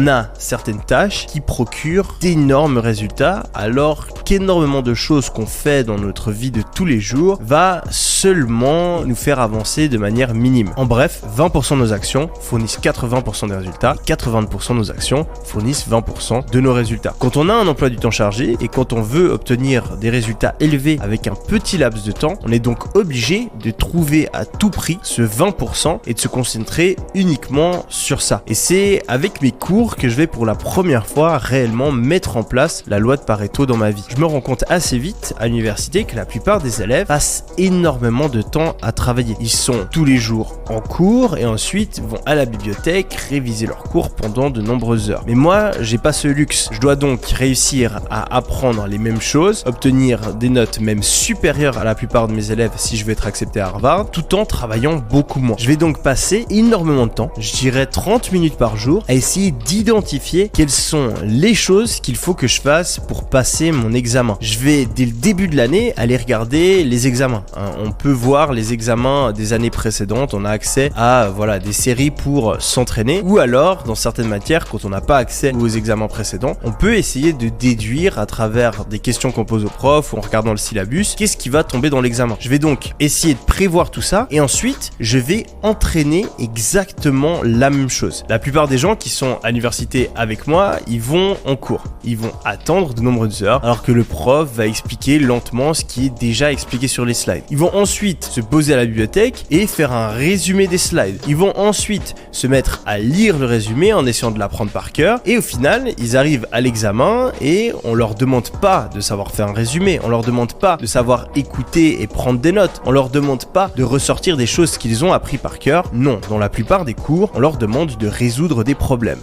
On a certaines tâches qui procurent d'énormes résultats, alors qu'énormément de choses qu'on fait dans notre vie de tous les jours va seulement nous faire avancer de manière minime. En bref, 20% de nos actions fournissent 80% des résultats, 80% de nos actions fournissent 20% de nos résultats. Quand on a un emploi du temps chargé et quand on veut obtenir des résultats élevés avec un petit laps de temps, on est donc obligé de trouver à tout prix ce 20% et de se concentrer uniquement sur ça. Et c'est avec mes cours que je vais pour la première fois réellement mettre en place la loi de Pareto dans ma vie. Je me rends compte assez vite à l'université que la plupart des élèves passent énormément de temps à travailler. Ils sont tous les jours en cours et ensuite vont à la bibliothèque réviser leurs cours pendant de nombreuses heures. Mais moi, j'ai pas ce luxe. Je dois donc réussir à apprendre les mêmes choses, obtenir des notes même supérieures à la plupart de mes élèves si je veux être accepté à Harvard, tout en travaillant beaucoup moins. Je vais donc passer énormément de temps, je dirais 30 minutes par jour, à essayer d'identifier quelles sont les choses qu'il faut que je fasse pour passer mon examen. Je vais dès le début de l'année aller regarder les examens. On peut voir les examens des années précédentes, on a accès à des séries pour s'entraîner, ou alors dans certaines matières, quand on n'a pas accès aux examens précédents, on peut essayer de déduire à travers des questions qu'on pose au prof ou en regardant le syllabus, qu'est-ce qui va tomber dans l'examen. Je vais donc essayer de prévoir tout ça et ensuite je vais entraîner exactement la même chose. La plupart des gens qui sont à l'université avec moi, ils vont en cours, ils vont attendre de nombreuses heures alors que le prof va expliquer lentement ce qui est déjà expliqué sur les slides. Ils vont ensuite se poser à la bibliothèque et faire un résumé des slides. Ils vont ensuite se mettre à lire le résumé en essayant de l'apprendre par cœur et au final, ils arrivent à l'examen et on leur demande pas de savoir faire un résumé, on leur demande pas de savoir écouter et prendre des notes, on leur demande pas de ressortir des choses qu'ils ont appris par cœur. Non, dans la plupart des cours, on leur demande de résoudre des problèmes.